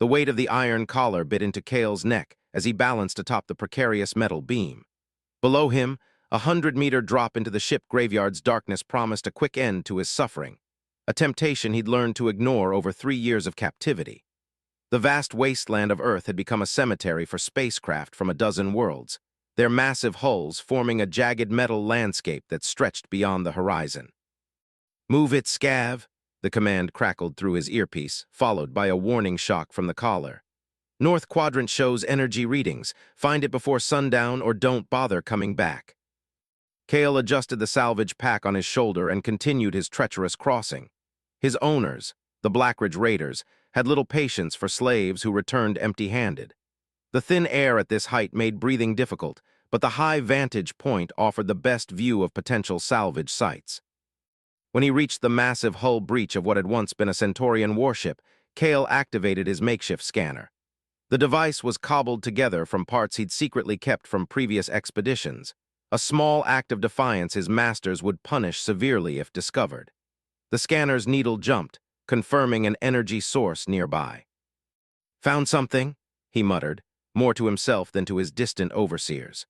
The weight of the iron collar bit into Kale's neck as he balanced atop the precarious metal beam. Below him, 100-meter drop into the ship graveyard's darkness promised a quick end to his suffering, a temptation he'd learned to ignore over 3 years of captivity. The vast wasteland of Earth had become a cemetery for spacecraft from a dozen worlds, their massive hulls forming a jagged metal landscape that stretched beyond the horizon. "Move it, Scav," the command crackled through his earpiece, followed by a warning shock from the collar. "North Quadrant shows energy readings. Find it before sundown or don't bother coming back." Kale adjusted the salvage pack on his shoulder and continued his treacherous crossing. His owners, the Blackridge Raiders, had little patience for slaves who returned empty-handed. The thin air at this height made breathing difficult, but the high vantage point offered the best view of potential salvage sites. When he reached the massive hull breach of what had once been a Centaurian warship, Kale activated his makeshift scanner. The device was cobbled together from parts he'd secretly kept from previous expeditions, a small act of defiance his masters would punish severely if discovered. The scanner's needle jumped, confirming an energy source nearby. "Found something?" he muttered, more to himself than to his distant overseers.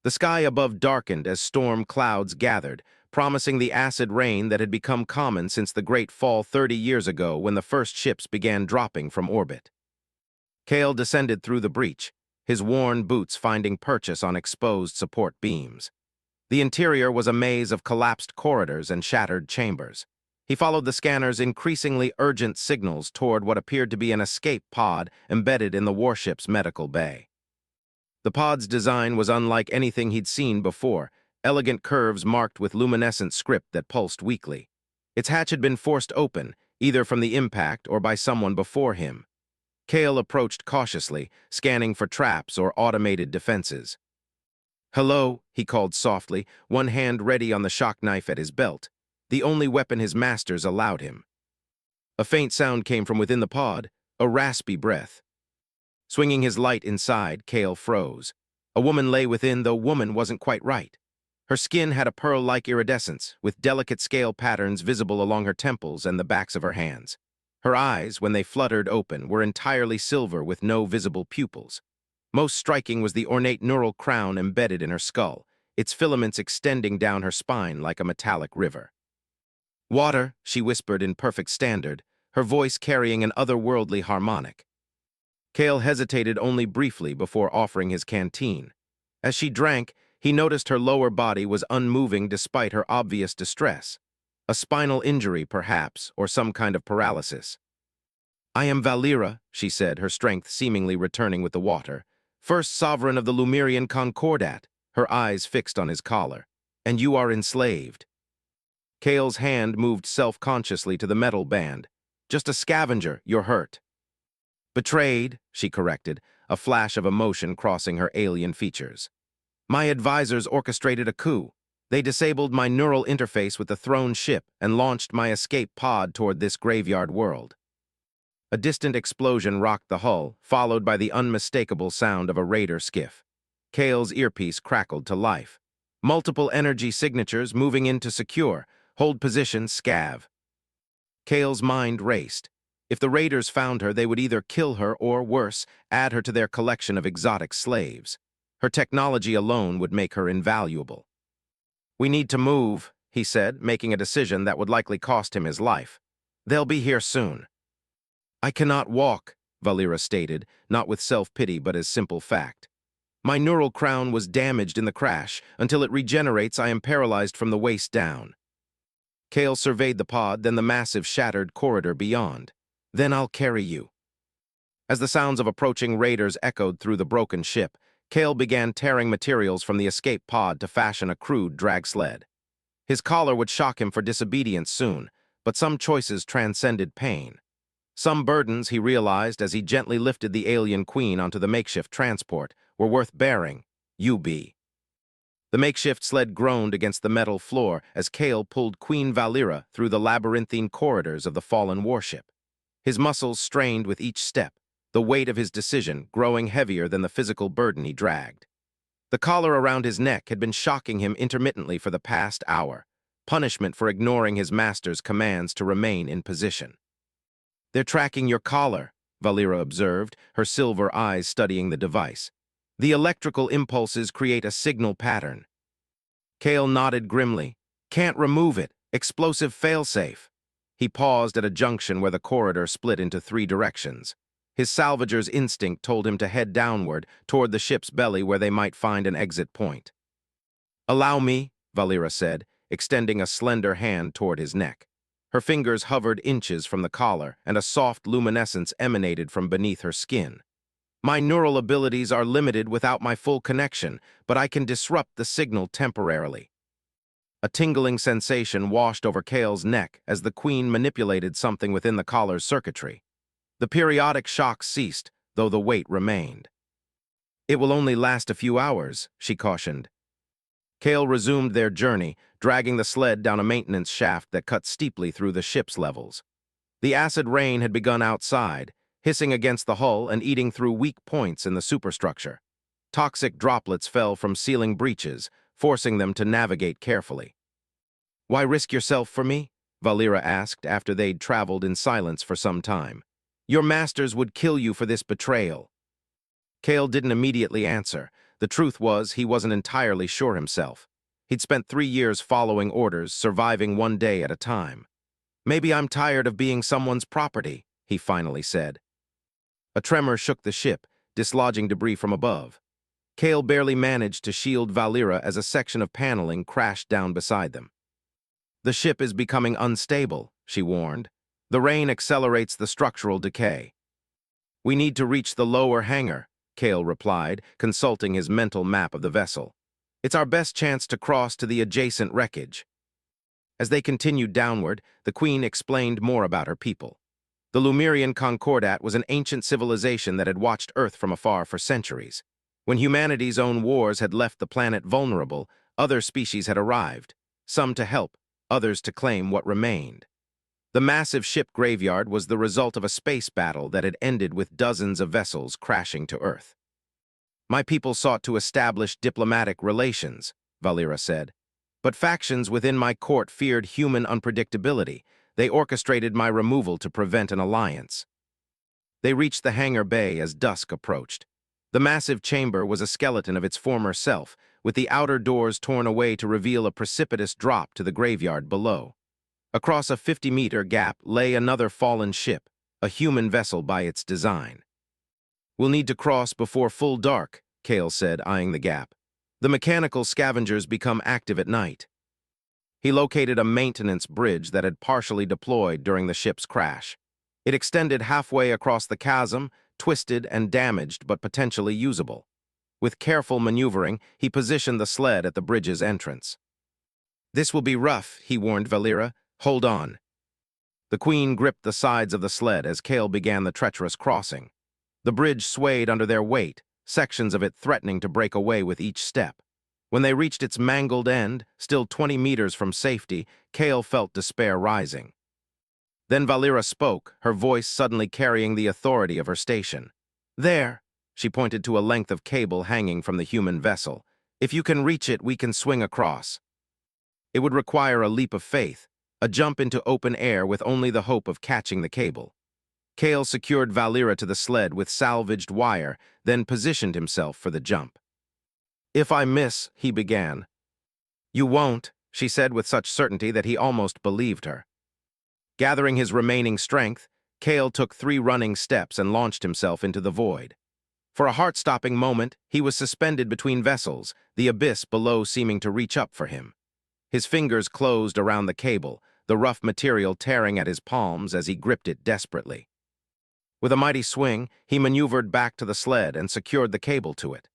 The sky above darkened as storm clouds gathered, promising the acid rain that had become common since the Great Fall 30 years ago when the first ships began dropping from orbit. Kale descended through the breach, his worn boots finding purchase on exposed support beams. The interior was a maze of collapsed corridors and shattered chambers. He followed the scanner's increasingly urgent signals toward what appeared to be an escape pod embedded in the warship's medical bay. The pod's design was unlike anything he'd seen before, elegant curves marked with luminescent script that pulsed weakly. Its hatch had been forced open, either from the impact or by someone before him. Kale approached cautiously, scanning for traps or automated defenses. "Hello," he called softly, one hand ready on the shock knife at his belt, the only weapon his masters allowed him. A faint sound came from within the pod, a raspy breath. Swinging his light inside, Kale froze. A woman lay within, though woman wasn't quite right. Her skin had a pearl-like iridescence, with delicate scale patterns visible along her temples and the backs of her hands. Her eyes, when they fluttered open, were entirely silver with no visible pupils. Most striking was the ornate neural crown embedded in her skull, its filaments extending down her spine like a metallic river. "Water," she whispered in perfect standard, her voice carrying an otherworldly harmonic. Kale hesitated only briefly before offering his canteen. As she drank, he noticed her lower body was unmoving despite her obvious distress. A spinal injury, perhaps, or some kind of paralysis. "I am Valera," she said, her strength seemingly returning with the water. "First sovereign of the Lumerian Concordat," her eyes fixed on his collar. "And you are enslaved." Kale's hand moved self-consciously to the metal band. "Just a scavenger, you're hurt." "Betrayed," she corrected, a flash of emotion crossing her alien features. "My advisors orchestrated a coup. They disabled my neural interface with the throne ship and launched my escape pod toward this graveyard world." A distant explosion rocked the hull, followed by the unmistakable sound of a raider skiff. Kale's earpiece crackled to life. "Multiple energy signatures moving in to secure. Hold position, Scav." Kale's mind raced. If the raiders found her, they would either kill her or, worse, add her to their collection of exotic slaves. Her technology alone would make her invaluable. "We need to move," he said, making a decision that would likely cost him his life. "They'll be here soon." "I cannot walk," Valera stated, not with self-pity but as simple fact. "My neural crown was damaged in the crash. Until it regenerates, I am paralyzed from the waist down." Kale surveyed the pod, then the massive shattered corridor beyond. "Then I'll carry you." As the sounds of approaching raiders echoed through the broken ship, Kale began tearing materials from the escape pod to fashion a crude drag sled. His collar would shock him for disobedience soon, but some choices transcended pain. Some burdens, he realized as he gently lifted the alien queen onto the makeshift transport, were worth bearing. UB. The makeshift sled groaned against the metal floor as Kale pulled Queen Valera through the labyrinthine corridors of the fallen warship. His muscles strained with each step, the weight of his decision growing heavier than the physical burden he dragged. The collar around his neck had been shocking him intermittently for the past hour, punishment for ignoring his master's commands to remain in position. "They're tracking your collar," Valera observed, her silver eyes studying the device. The electrical impulses create a signal pattern. Kale nodded grimly. Can't remove it. Explosive failsafe. He paused at a junction where the corridor split into 3 directions. His salvager's instinct told him to head downward, toward the ship's belly where they might find an exit point. Allow me, Valera said, extending a slender hand toward his neck. Her fingers hovered inches from the collar, and a soft luminescence emanated from beneath her skin. My neural abilities are limited without my full connection, but I can disrupt the signal temporarily. A tingling sensation washed over Kale's neck as the Queen manipulated something within the collar's circuitry. The periodic shocks ceased, though the weight remained. It will only last a few hours, she cautioned. Kale resumed their journey, dragging the sled down a maintenance shaft that cut steeply through the ship's levels. The acid rain had begun outside, hissing against the hull and eating through weak points in the superstructure. Toxic droplets fell from ceiling breaches, forcing them to navigate carefully. Why risk yourself for me? Valera asked after they'd traveled in silence for some time. Your masters would kill you for this betrayal. Kale didn't immediately answer. The truth was, he wasn't entirely sure himself. He'd spent 3 years following orders, surviving one day at a time. Maybe I'm tired of being someone's property, he finally said. A tremor shook the ship, dislodging debris from above. Kale barely managed to shield Valera as a section of paneling crashed down beside them. The ship is becoming unstable, she warned. The rain accelerates the structural decay. We need to reach the lower hangar, Kale replied, consulting his mental map of the vessel. It's our best chance to cross to the adjacent wreckage. As they continued downward, the Queen explained more about her people. The Lemurian Concordat was an ancient civilization that had watched Earth from afar for centuries. When humanity's own wars had left the planet vulnerable, other species had arrived, some to help, others to claim what remained. The massive ship graveyard was the result of a space battle that had ended with dozens of vessels crashing to Earth. My people sought to establish diplomatic relations, Valera said. But factions within my court feared human unpredictability. They orchestrated my removal to prevent an alliance. They reached the hangar bay as dusk approached. The massive chamber was a skeleton of its former self, with the outer doors torn away to reveal a precipitous drop to the graveyard below. Across a 50-meter gap lay another fallen ship, a human vessel by its design. We'll need to cross before full dark, Kale said, eyeing the gap. The mechanical scavengers become active at night. He located a maintenance bridge that had partially deployed during the ship's crash. It extended halfway across the chasm, twisted and damaged but potentially usable. With careful maneuvering, he positioned the sled at the bridge's entrance. This will be rough, he warned Valera. Hold on. The Queen gripped the sides of the sled as Kale began the treacherous crossing. The bridge swayed under their weight, sections of it threatening to break away with each step. When they reached its mangled end, still 20 meters from safety, Kale felt despair rising. Then Valera spoke, her voice suddenly carrying the authority of her station. There, she pointed to a length of cable hanging from the human vessel. If you can reach it, we can swing across. It would require a leap of faith, a jump into open air with only the hope of catching the cable. Kale secured Valera to the sled with salvaged wire, then positioned himself for the jump. If I miss, he began. You won't, she said with such certainty that he almost believed her. Gathering his remaining strength, Kale took 3 running steps and launched himself into the void. For a heart-stopping moment, he was suspended between vessels, the abyss below seeming to reach up for him. His fingers closed around the cable, the rough material tearing at his palms as he gripped it desperately. With a mighty swing, he maneuvered back to the sled and secured the cable to it.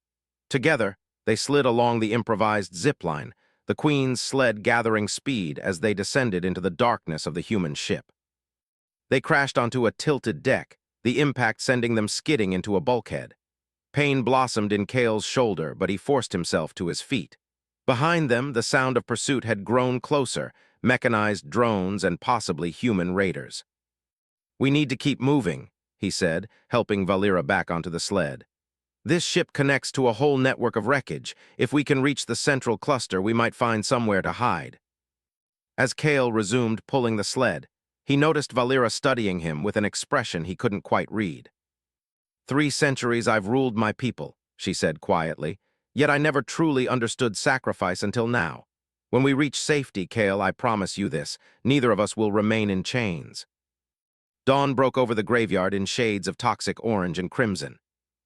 Together, they slid along the improvised zipline, the Queen's sled gathering speed as they descended into the darkness of the human ship. They crashed onto a tilted deck, the impact sending them skidding into a bulkhead. Pain blossomed in Kale's shoulder, but he forced himself to his feet. Behind them, the sound of pursuit had grown closer, mechanized drones and possibly human raiders. We need to keep moving, he said, helping Valera back onto the sled. This ship connects to a whole network of wreckage. If we can reach the central cluster, we might find somewhere to hide. As Kale resumed pulling the sled, he noticed Valera studying him with an expression he couldn't quite read. 3 centuries I've ruled my people, she said quietly, yet I never truly understood sacrifice until now. When we reach safety, Kale, I promise you this, neither of us will remain in chains. Dawn broke over the graveyard in shades of toxic orange and crimson.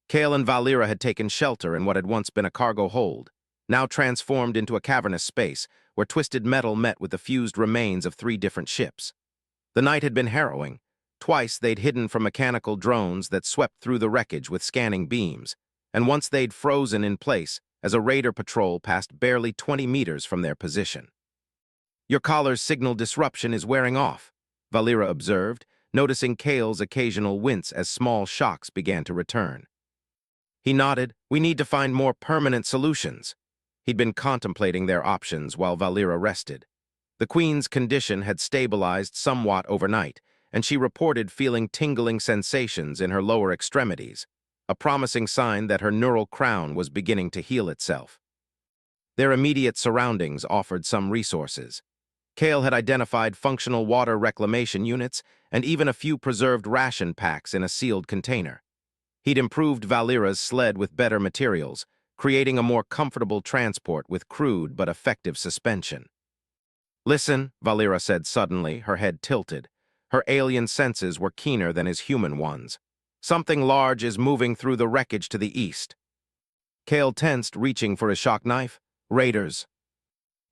Kale and Valera had taken shelter in what had once been a cargo hold, now transformed into a cavernous space where twisted metal met with the fused remains of 3 different ships. The night had been harrowing. Twice they'd hidden from mechanical drones that swept through the wreckage with scanning beams, and once they'd frozen in place as a raider patrol passed barely 20 meters from their position. Your collar's signal disruption is wearing off, Valera observed, noticing Kale's occasional wince as small shocks began to return. He nodded. We need to find more permanent solutions. He'd been contemplating their options while Valera rested. The Queen's condition had stabilized somewhat overnight, and she reported feeling tingling sensations in her lower extremities, a promising sign that her neural crown was beginning to heal itself. Their immediate surroundings offered some resources. Kale had identified functional water reclamation units and even a few preserved ration packs in a sealed container. He'd improved Valera's sled with better materials, creating a more comfortable transport with crude but effective suspension. Listen, Valera said suddenly, her head tilted. Her alien senses were keener than his human ones. Something large is moving through the wreckage to the east. Kale tensed, reaching for his shock knife. Raiders.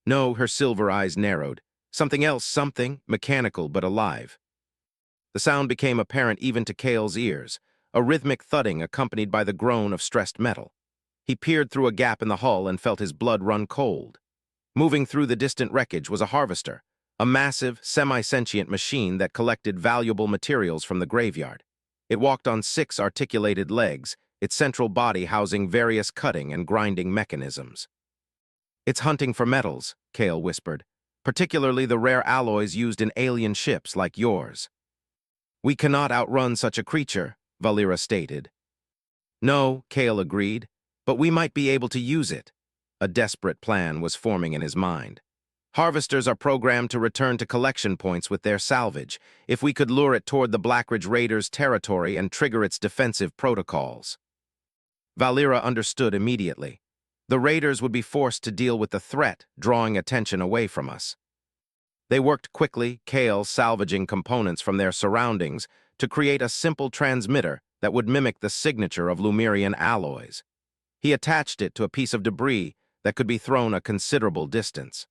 No, her silver eyes narrowed. Something else, something, mechanical but alive. The sound became apparent even to Kale's ears, a rhythmic thudding accompanied by the groan of stressed metal. He peered through a gap in the hull and felt his blood run cold. Moving through the distant wreckage was a harvester, a massive, semi-sentient machine that collected valuable materials from the graveyard. It walked on 6 articulated legs, its central body housing various cutting and grinding mechanisms. It's hunting for metals, Kale whispered, particularly the rare alloys used in alien ships like yours. We cannot outrun such a creature, Valera stated. No, Kale agreed, but we might be able to use it. A desperate plan was forming in his mind. Harvesters are programmed to return to collection points with their salvage if we could lure it toward the Blackridge Raiders' territory and trigger its defensive protocols. Valera understood immediately. The Raiders would be forced to deal with the threat, drawing attention away from us. They worked quickly, Kale salvaging components from their surroundings to create a simple transmitter that would mimic the signature of Lumerian alloys. He attached it to a piece of debris that could be thrown a considerable distance.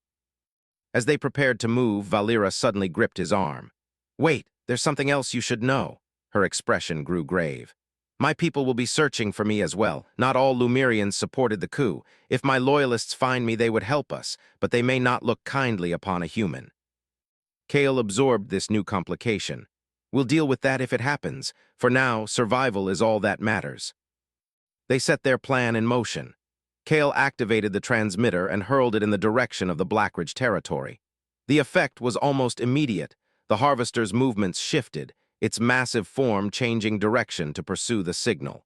As they prepared to move, Valera suddenly gripped his arm. Wait, there's something else you should know. Her expression grew grave. My people will be searching for me as well. Not all Lumerians supported the coup. If my loyalists find me, they would help us, but they may not look kindly upon a human. Kale absorbed this new complication. We'll deal with that if it happens. For now, survival is all that matters. They set their plan in motion. Kale activated the transmitter and hurled it in the direction of the Blackridge territory. The effect was almost immediate. The harvester's movements shifted, its massive form changing direction to pursue the signal.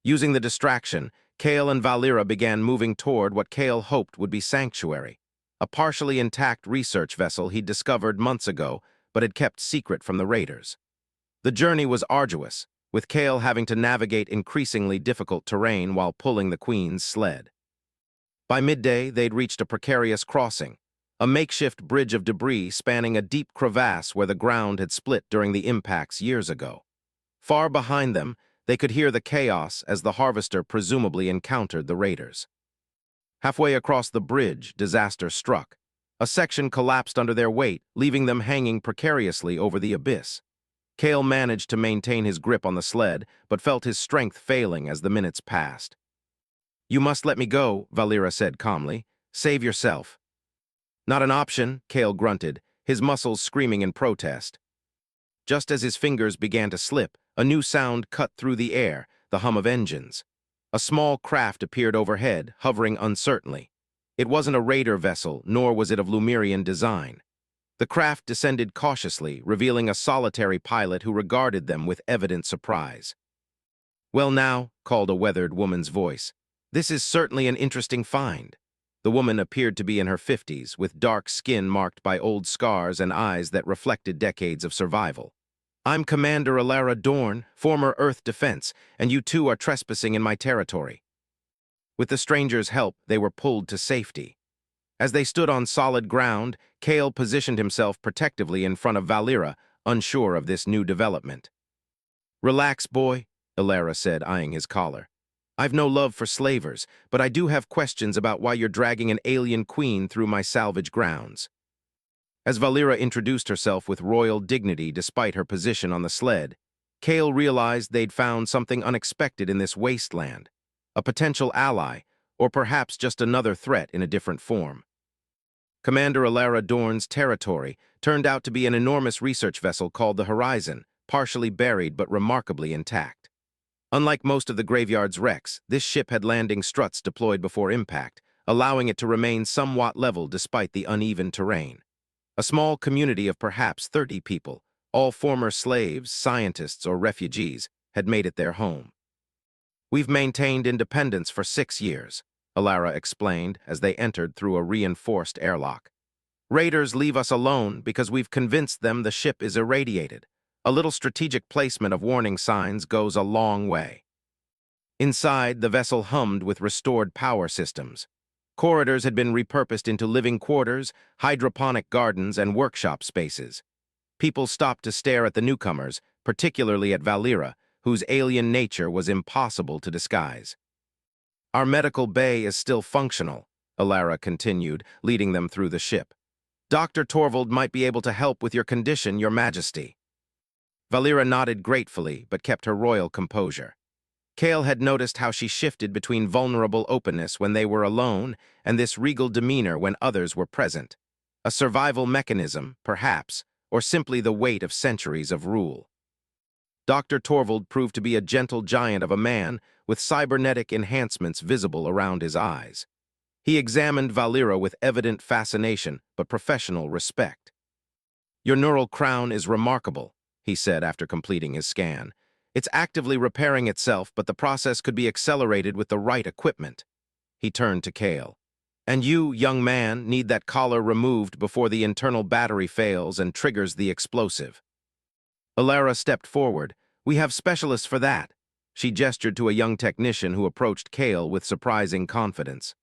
Using the distraction, Kale and Valera began moving toward what Kale hoped would be Sanctuary, a partially intact research vessel he'd discovered months ago but had kept secret from the raiders. The journey was arduous, with Kale having to navigate increasingly difficult terrain while pulling the Queen's sled. By midday, they'd reached a precarious crossing, a makeshift bridge of debris spanning a deep crevasse where the ground had split during the impacts years ago. Far behind them, they could hear the chaos as the harvester presumably encountered the raiders. Halfway across the bridge, disaster struck. A section collapsed under their weight, leaving them hanging precariously over the abyss. Kale managed to maintain his grip on the sled, but felt his strength failing as the minutes passed. You must let me go, Valera said calmly. Save yourself. Not an option, Kale grunted, his muscles screaming in protest. Just as his fingers began to slip, a new sound cut through the air, the hum of engines. A small craft appeared overhead, hovering uncertainly. It wasn't a raider vessel, nor was it of Lumerian design. The craft descended cautiously, revealing a solitary pilot who regarded them with evident surprise. Well now, called a weathered woman's voice, this is certainly an interesting find. The woman appeared to be in her 50s, with dark skin marked by old scars and eyes that reflected decades of survival. I'm Commander Alara Dorn, former Earth Defense, and you two are trespassing in my territory. With the stranger's help, they were pulled to safety. As they stood on solid ground, Kale positioned himself protectively in front of Valera, unsure of this new development. Relax, boy, Alara said, eyeing his collar. I've no love for slavers, but I do have questions about why you're dragging an alien queen through my salvage grounds. As Valera introduced herself with royal dignity despite her position on the sled, Kale realized they'd found something unexpected in this wasteland, a potential ally, or perhaps just another threat in a different form. Commander Alara Dorn's territory turned out to be an enormous research vessel called the Horizon, partially buried but remarkably intact. Unlike most of the graveyard's wrecks, this ship had landing struts deployed before impact, allowing it to remain somewhat level despite the uneven terrain. A small community of perhaps 30 people, all former slaves, scientists, or refugees, had made it their home. We've maintained independence for 6 years, Alara explained as they entered through a reinforced airlock. Raiders leave us alone because we've convinced them the ship is irradiated. A little strategic placement of warning signs goes a long way. Inside, the vessel hummed with restored power systems. Corridors had been repurposed into living quarters, hydroponic gardens, and workshop spaces. People stopped to stare at the newcomers, particularly at Valera, whose alien nature was impossible to disguise. Our medical bay is still functional, Alara continued, leading them through the ship. Dr. Torvald might be able to help with your condition, Your Majesty. Valera nodded gratefully, but kept her royal composure. Kale had noticed how she shifted between vulnerable openness when they were alone and this regal demeanor when others were present. A survival mechanism, perhaps, or simply the weight of centuries of rule. Dr. Torvald proved to be a gentle giant of a man with cybernetic enhancements visible around his eyes. He examined Valera with evident fascination but professional respect. Your neural crown is remarkable, he said after completing his scan. It's actively repairing itself, but the process could be accelerated with the right equipment. He turned to Kale. And you, young man, need that collar removed before the internal battery fails and triggers the explosive. Alara stepped forward. We have specialists for that. She gestured to a young technician who approached Kale with surprising confidence.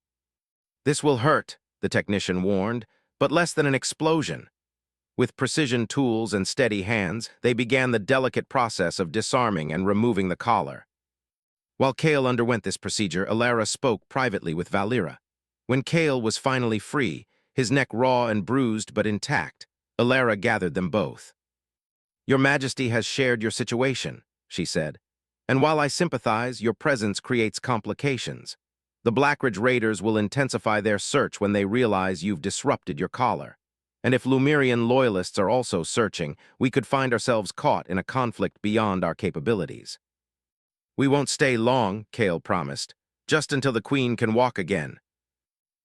This will hurt, the technician warned, but less than an explosion. With precision tools and steady hands, they began the delicate process of disarming and removing the collar. While Kale underwent this procedure, Alara spoke privately with Valera. When Kale was finally free, his neck raw and bruised but intact, Alara gathered them both. Your Majesty has shared your situation, she said. And while I sympathize, your presence creates complications. The Blackridge Raiders will intensify their search when they realize you've disrupted your collar. And if Lumerian loyalists are also searching, we could find ourselves caught in a conflict beyond our capabilities. We won't stay long, Kale promised, just until the Queen can walk again.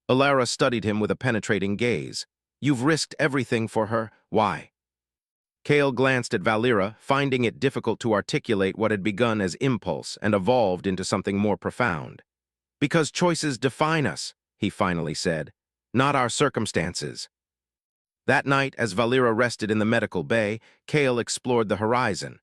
Alara studied him with a penetrating gaze. You've risked everything for her. Why? Kale glanced at Valera, finding it difficult to articulate what had begun as impulse and evolved into something more profound. Because choices define us, he finally said, not our circumstances. That night, as Valera rested in the medical bay, Kale explored the horizon.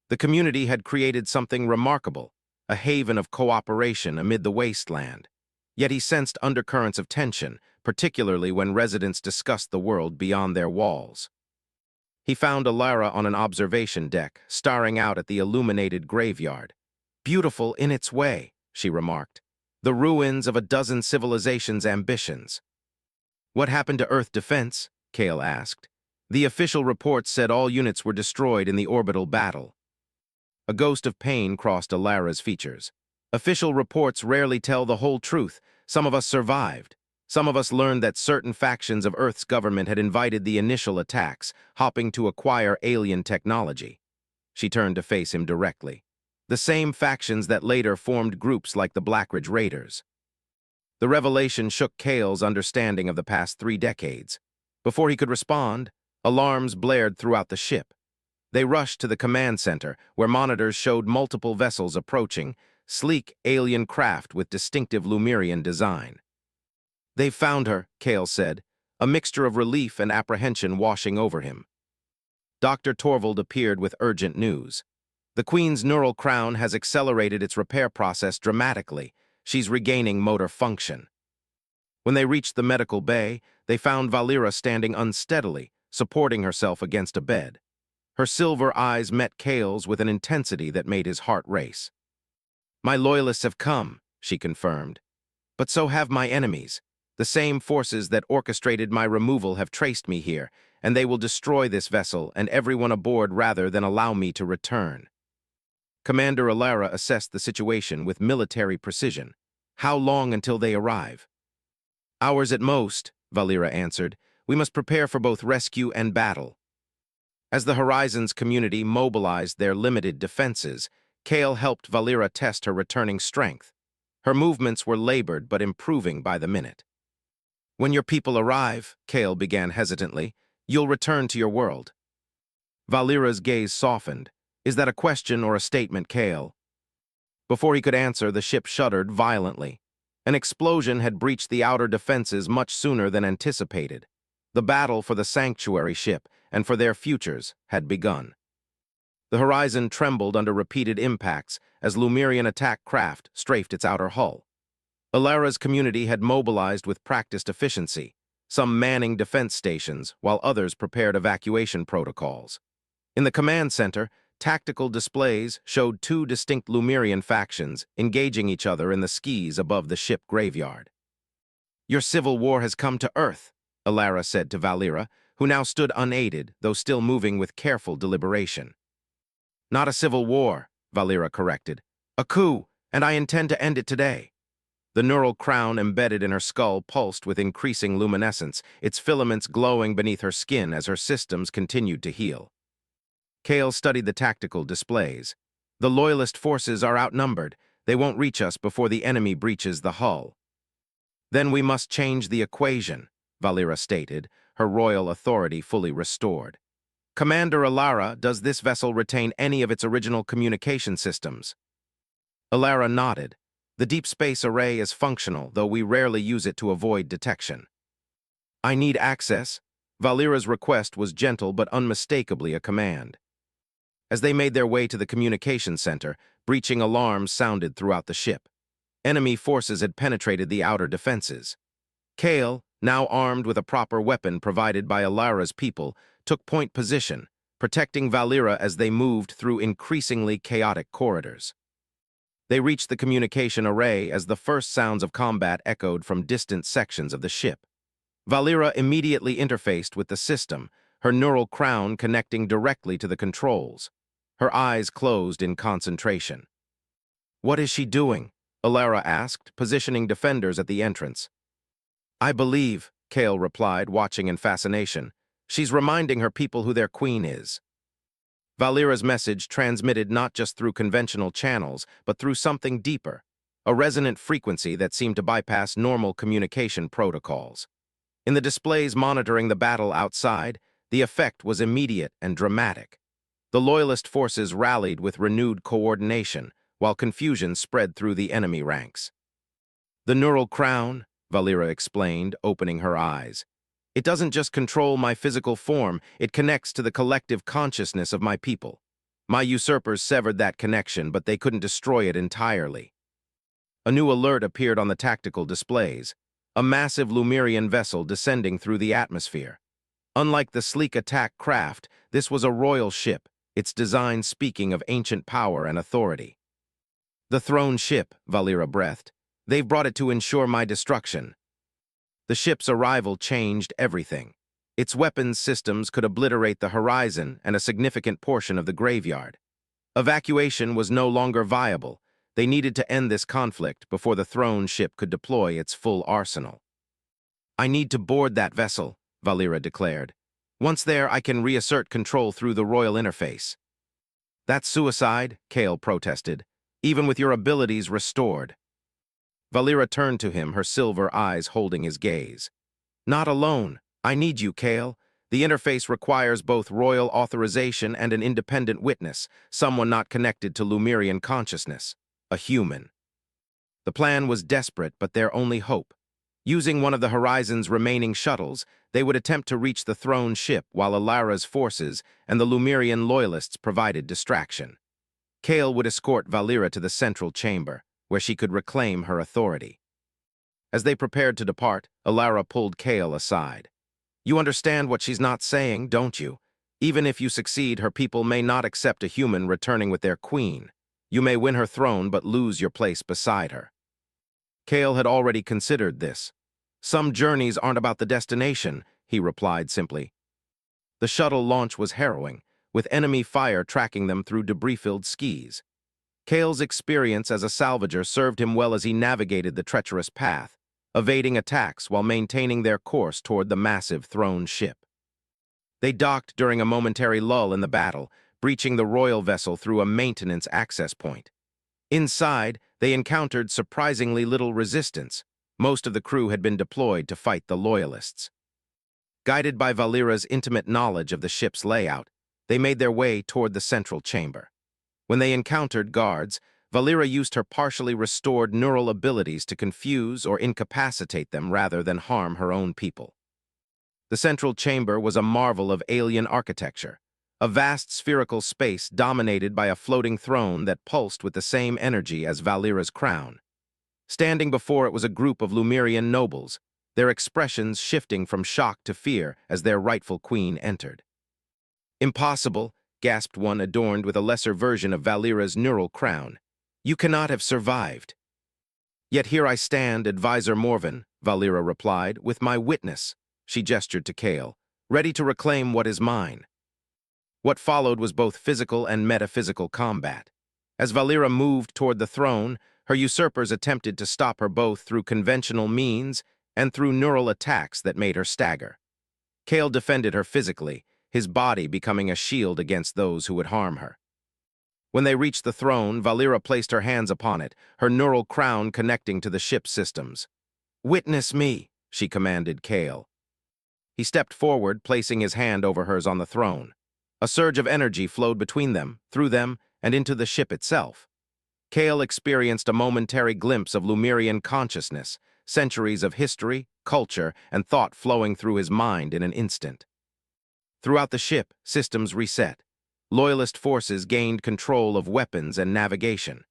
The community had created something remarkable, a haven of cooperation amid the wasteland. Yet he sensed undercurrents of tension, particularly when residents discussed the world beyond their walls. He found Alara on an observation deck, staring out at the illuminated graveyard. Beautiful in its way, she remarked. The ruins of a dozen civilizations' ambitions. What happened to Earth defense? Kale asked. The official reports said all units were destroyed in the orbital battle. A ghost of pain crossed Alara's features. Official reports rarely tell the whole truth. Some of us survived. Some of us learned that certain factions of Earth's government had invited the initial attacks, hoping to acquire alien technology. She turned to face him directly. The same factions that later formed groups like the Blackridge Raiders. The revelation shook Kale's understanding of the past 3 decades. Before he could respond, alarms blared throughout the ship. They rushed to the command center, where monitors showed multiple vessels approaching, sleek alien craft with distinctive Lumerian design. They've found her, Kale said, a mixture of relief and apprehension washing over him. Dr. Torvald appeared with urgent news. The Queen's neural crown has accelerated its repair process dramatically. She's regaining motor function. When they reached the medical bay, they found Valera standing unsteadily, supporting herself against a bed. Her silver eyes met Kale's with an intensity that made his heart race. "My loyalists have come," she confirmed. "But so have my enemies. The same forces that orchestrated my removal have traced me here, and they will destroy this vessel and everyone aboard rather than allow me to return." Commander Alara assessed the situation with military precision. "How long until they arrive?" "Hours at most," Valera answered. "We must prepare for both rescue and battle." As the Horizons community mobilized their limited defenses, Kale helped Valera test her returning strength. Her movements were labored but improving by the minute. "When your people arrive," Kale began hesitantly, "you'll return to your world." Valera's gaze softened. "Is that a question or a statement, Kale?" Before he could answer, the ship shuddered violently. An explosion had breached the outer defenses much sooner than anticipated. The battle for the sanctuary ship and for their futures had begun. The horizon trembled under repeated impacts as Lumerian attack craft strafed its outer hull. Alara's community had mobilized with practiced efficiency, some manning defense stations while others prepared evacuation protocols. In the command center, tactical displays showed two distinct Lumerian factions engaging each other in the skis above the ship graveyard. "Your civil war has come to Earth," Alara said to Valera, who now stood unaided, though still moving with careful deliberation. "Not a civil war," Valera corrected. "A coup, and I intend to end it today." The neural crown embedded in her skull pulsed with increasing luminescence, its filaments glowing beneath her skin as her systems continued to heal. Kale studied the tactical displays. "The Loyalist forces are outnumbered. They won't reach us before the enemy breaches the hull." "Then we must change the equation," Valera stated, her royal authority fully restored. "Commander Alara, does this vessel retain any of its original communication systems?" Alara nodded. "The deep space array is functional, though we rarely use it to avoid detection." "I need access." Valera's request was gentle but unmistakably a command. As they made their way to the communication center, breaching alarms sounded throughout the ship. Enemy forces had penetrated the outer defenses. Kale, now armed with a proper weapon provided by Alara's people, took point position, protecting Valera as they moved through increasingly chaotic corridors. They reached the communication array as the first sounds of combat echoed from distant sections of the ship. Valera immediately interfaced with the system, her neural crown connecting directly to the controls. Her eyes closed in concentration. "What is she doing?" Alara asked, positioning defenders at the entrance. "I believe," Kale replied, watching in fascination, "she's reminding her people who their queen is." Valera's message transmitted not just through conventional channels, but through something deeper, a resonant frequency that seemed to bypass normal communication protocols. In the displays monitoring the battle outside, the effect was immediate and dramatic. The Loyalist forces rallied with renewed coordination, while confusion spread through the enemy ranks. "The neural crown," Valera explained, opening her eyes. "It doesn't just control my physical form, it connects to the collective consciousness of my people. My usurpers severed that connection, but they couldn't destroy it entirely." A new alert appeared on the tactical displays, a massive Lumerian vessel descending through the atmosphere. Unlike the sleek attack craft, this was a royal ship, its design speaking of ancient power and authority. "The throne ship," Valera breathed. "They've brought it to ensure my destruction." The ship's arrival changed everything. Its weapons systems could obliterate the horizon and a significant portion of the graveyard. Evacuation was no longer viable. They needed to end this conflict before the throne ship could deploy its full arsenal. "I need to board that vessel," Valera declared. "Once there, I can reassert control through the royal interface." "That's suicide," Kale protested, "even with your abilities restored." Valera turned to him, her silver eyes holding his gaze. "Not alone. I need you, Kale. The interface requires both royal authorization and an independent witness, someone not connected to Lumerian consciousness, a human." The plan was desperate, but their only hope. Using one of the Horizon's remaining shuttles, they would attempt to reach the throne ship while Alara's forces and the Lumerian loyalists provided distraction. Kale would escort Valera to the central chamber, where she could reclaim her authority. As they prepared to depart, Alara pulled Kale aside. "You understand what she's not saying, don't you? Even if you succeed, her people may not accept a human returning with their queen. You may win her throne but lose your place beside her." Kale had already considered this. "Some journeys aren't about the destination," he replied simply. The shuttle launch was harrowing, with enemy fire tracking them through debris-filled skis. Kale's experience as a salvager served him well as he navigated the treacherous path, evading attacks while maintaining their course toward the massive throne ship. They docked during a momentary lull in the battle, breaching the royal vessel through a maintenance access point. Inside, they encountered surprisingly little resistance. Most of the crew had been deployed to fight the loyalists. Guided by Valera's intimate knowledge of the ship's layout, they made their way toward the central chamber. When they encountered guards, Valera used her partially restored neural abilities to confuse or incapacitate them rather than harm her own people. The central chamber was a marvel of alien architecture, a vast spherical space dominated by a floating throne that pulsed with the same energy as Valera's crown. Standing before it was a group of Lumerian nobles, their expressions shifting from shock to fear as their rightful queen entered. "Impossible," gasped one adorned with a lesser version of Valera's neural crown. "You cannot have survived." "Yet here I stand, Advisor Morven," Valera replied, "with my witness." She gestured to Kale, "ready to reclaim what is mine." What followed was both physical and metaphysical combat. As Valera moved toward the throne, her usurpers attempted to stop her both through conventional means and through neural attacks that made her stagger. Kale defended her physically, his body becoming a shield against those who would harm her. When they reached the throne, Valera placed her hands upon it, her neural crown connecting to the ship's systems. "Witness me," she commanded Kale. He stepped forward, placing his hand over hers on the throne. A surge of energy flowed between them, through them, and into the ship itself. Kale experienced a momentary glimpse of Lumerian consciousness, centuries of history, culture, and thought flowing through his mind in an instant. Throughout the ship, systems reset. Loyalist forces gained control of weapons and navigation.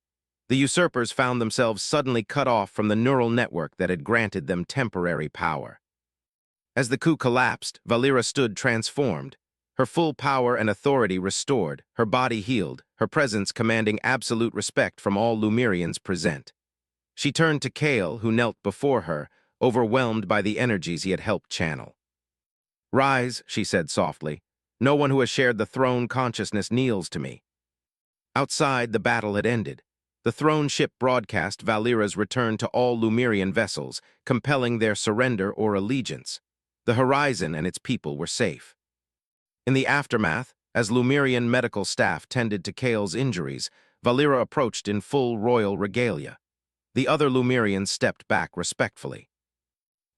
The usurpers found themselves suddenly cut off from the neural network that had granted them temporary power. As the coup collapsed, Valera stood transformed, her full power and authority restored, her body healed, her presence commanding absolute respect from all Lumerians present. She turned to Kale, who knelt before her, overwhelmed by the energies he had helped channel. "Rise," she said softly. "No one who has shared the throne consciousness kneels to me." Outside, the battle had ended. The throne ship broadcast Valera's return to all Lumerian vessels, compelling their surrender or allegiance. The Horizon and its people were safe. In the aftermath, as Lumerian medical staff tended to Kale's injuries, Valera approached in full royal regalia. The other Lumerians stepped back respectfully.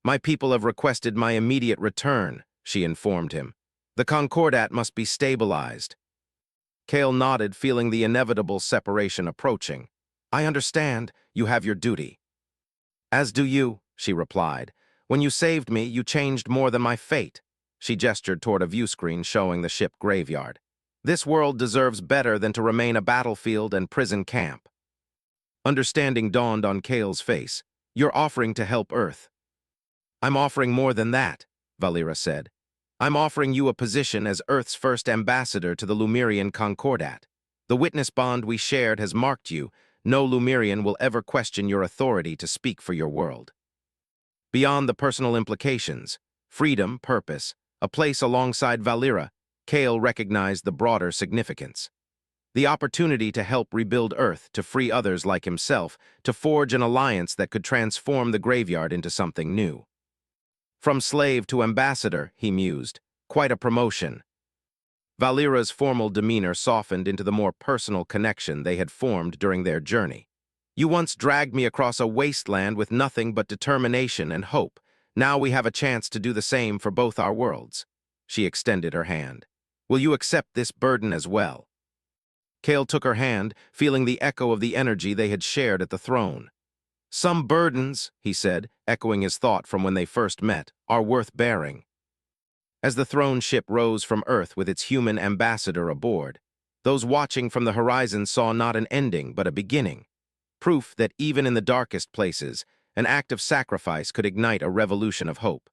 "My people have requested my immediate return," she informed him. "The Concordat must be stabilized." Kale nodded, feeling the inevitable separation approaching. "I understand. You have your duty." "As do you," she replied. "When you saved me, you changed more than my fate." She gestured toward a viewscreen showing the ship graveyard. "This world deserves better than to remain a battlefield and prison camp." Understanding dawned on Kale's face. "You're offering to help Earth." "I'm offering more than that," Valera said. "I'm offering you a position as Earth's first ambassador to the Lumerian Concordat. The witness bond we shared has marked you. No Lumerian will ever question your authority to speak for your world." Beyond the personal implications, freedom, purpose, a place alongside Valera, Kale recognized the broader significance. The opportunity to help rebuild Earth, to free others like himself, to forge an alliance that could transform the graveyard into something new. From slave to ambassador, he mused, quite a promotion. Valera's formal demeanor softened into the more personal connection they had formed during their journey. "You once dragged me across a wasteland with nothing but determination and hope. Now we have a chance to do the same for both our worlds." She extended her hand. "Will you accept this burden as well?" Kale took her hand, feeling the echo of the energy they had shared at the throne. Some burdens, he said, echoing his thought from when they first met, are worth bearing. As the throne ship rose from Earth with its human ambassador aboard, those watching from the horizon saw not an ending but a beginning, proof that even in the darkest places, an act of sacrifice could ignite a revolution of hope.